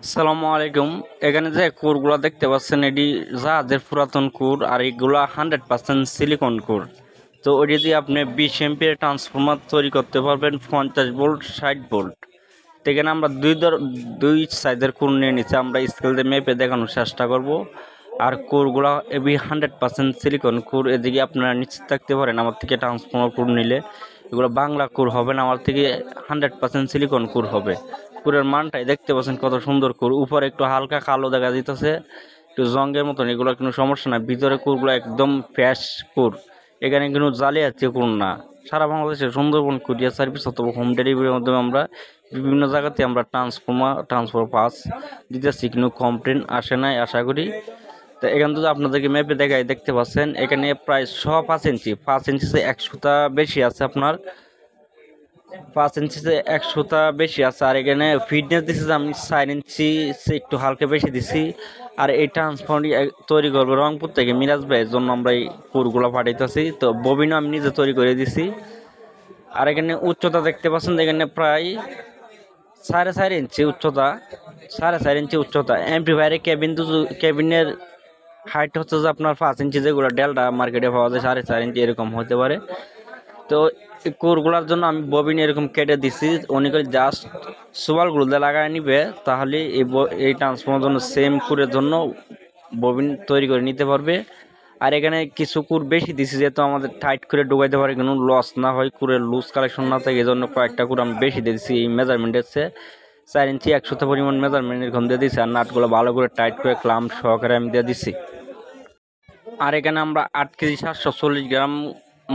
আসসালামু আলাইকুম। এখানে যে কোরগুলো দেখতে পাচ্ছেন এটি জাহাজের পুরাতন কোর, আর এগুলা 100% সিলিকন কোর। তো ওটি দিয়ে আপনি 20 এমপির ট্রান্সফরমার তৈরি করতে পারবেন, 50 ভোল্ট 60 ভোল্ট। তো এখানে আমরা দুই সাইজের কোর নিয়ে নিচ্ছি, আমরা স্কেল দিয়ে মেপে দেখানোর চেষ্টা করব। আর কোরগুলা এবি 100% সিলিকন কোর। এদিকে আপনারা নিশ্চিত থাকতে পারেন আমার থেকে ট্রান্সফরমার কোর নিলে এগুলো বাংলা কোর হবে না, আমার থেকে 100% সিলিকন কোর হবে। কুরের মানটাই দেখতে পাচ্ছেন কত সুন্দর কুর, উপরে একটু হালকা কালো দেখা দিতেছে, একটু জঙ্গের মতন। এগুলো কোনো সমস্যা না, ভিতরে কুরগুলো একদম ফ্রেশ কুর। এখানে কোনো জালিয়াতি কুর না। সারা বাংলাদেশে সুন্দরবন কুরিয়ার সার্ভিস অথবা হোম ডেলিভারির মাধ্যমে আমরা বিভিন্ন জায়গাতে আমরা ট্রান্সফার পাস দিতেছি, কিন্তু কমপ্লেন আসে নাই আশা করি। তো এখান থেকে আপনাদেরকে ম্যাপে দেখাই, দেখতে পাচ্ছেন এখানে প্রায় 5.5 ইঞ্চি 5 ইঞ্চিতে 100টা বেশি আছে, আপনার 5 ইঞ্চিতে 100টা বেশি আছে। আর এখানে ফিটনেস দিচ্ছি যে আমি 4 ইঞ্চি একটু হালকা বেশি দিছি। আর এই ট্রান্সফর্মার তৈরি করবো রংপুর থেকে মিরাজ ভাইয়ের জন্য আমরা এই কোরগুলো পাঠাইতেছি। তো ববিনও আমি নিজে তৈরি করে দিছি। আর এখানে উচ্চতা দেখতে পাচ্ছেন, এখানে প্রায় 4.5 ইঞ্চি উচ্চতা, 4.5 ইঞ্চি উচ্চতা। এমপ্লিফায়ারের কেবিনের হাইট হচ্ছে যে আপনার 5 ইঞ্চি, যেগুলো ডেল্টা মার্কেটে পাওয়া যায় 4.5 ইঞ্চি এরকম হতে পারে। তো এই কোরগুলোর জন্য আমি ববিন এরকম কেটে দিছি, উনি করে জাস্ট সুবালগুলো দিয়ে লাগায় নিবে, তাহলে এই ট্রান্সফর্মার জন্য সেম কুরের জন্য ববিন তৈরি করে নিতে পারবে। আর এখানে কিছু কুর বেশি দিছি, যেহেতু আমাদের টাইট করে ঢুকাইতে পারে, কোনো লস না হয়, কুরের লুজ কালেকশন না থাকে, এই জন্য কয়েকটা কুর আমি বেশি দিয়েছি। এই মেজারমেন্টের চেয়ে 4 ইঞ্চি 100টা পরিমাণ মেজারমেন্ট এরকম দিয়ে দিছি। আর নাটগুলো ভালো করে টাইট করে ক্লাম্প সহকারে আমি দিয়ে দিছি। আর এখানে আমরা 8 কেজি 740 গ্রাম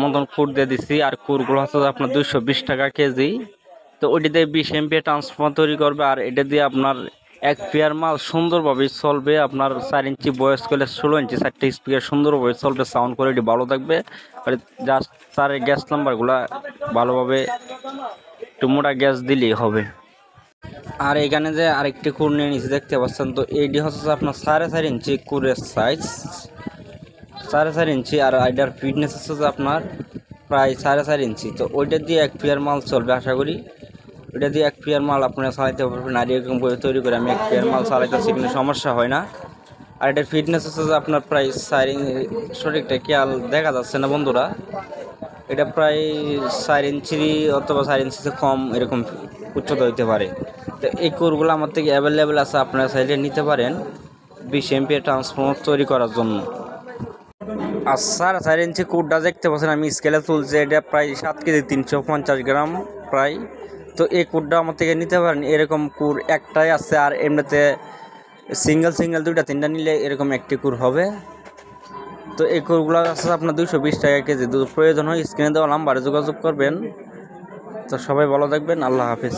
মতন কুর দিয়ে দিচ্ছি। আর কুরগুলো হচ্ছে আপনার 220 টাকা কেজি। তো ওইটি দিয়ে 20 এমপি ট্রান্সফর্মার তৈরি করবে। আর এটা দিয়ে আপনার এক পেয়ার মাল সুন্দরভাবে চলবে। আপনার 4 ইঞ্চি বয়স করলে 16 ইঞ্চি 4টে স্পিকার সুন্দরভাবে চলবে, সাউন্ড কোয়ালিটি ভালো থাকবে। আর জাস্ট তারের গ্যাস নাম্বারগুলা ভালোভাবে একটু মোটা গ্যাস দিলেই হবে। আর এখানে যে আরেকটি কুর নিয়ে নিচে দেখতে পাচ্ছেন, তো এইটি হচ্ছে আপনার 4.5 ইঞ্চি কুরের সাইজ, 4.5 ইঞ্চি। আর এটার ফিটনেস হচ্ছে যে আপনার প্রায় 4.5 ইঞ্চি। তো ওইটা দিয়ে এক পেয়ার মাল চলবে আশা করি। ওইটা দিয়ে এক পেয়ার মাল আপনারা চালাইতে পারবেন। আর এরকম করে তৈরি করে আমি এক পেয়ার মাল চালাইতেছি, কোনো সমস্যা হয় না। আর এটার ফিটনেস হচ্ছে যে আপনার প্রায় 4 ইঞ্চি, সঠিকটা খেয়াল দেখা যাচ্ছে না বন্ধুরা, এটা প্রায় 4 ইঞ্চি অথবা 4 ইঞ্চিতে কম এরকম উচ্চতা হইতে পারে। তো এই কোরগুলো আমার থেকে অ্যাভেলেবেল আছে, আপনারা চাইলে নিতে পারেন 20 এমপি ট্রান্সফর্মার তৈরি করার জন্য। আর 4.5 ইঞ্চি কুরটা দেখতে পাচ্ছেন আমি স্কেলে তুলছি, এটা প্রায় 7 কেজি 350 গ্রাম প্রায়। তো এই কুরটা আমার থেকে নিতে পারেন। এরকম কুর একটাই আছে, আর এমনিতে সিঙ্গেল 2টা 3টা নিলে এরকম একটি কুর হবে। তো এই কুরগুলো আছে আপনার 220 টাকা কেজি। প্রয়োজন হয় স্ক্রিনে দেওয়া নাম্বারে যোগাযোগ করবেন। তো সবাই ভালো থাকবেন, আল্লাহ হাফিজ।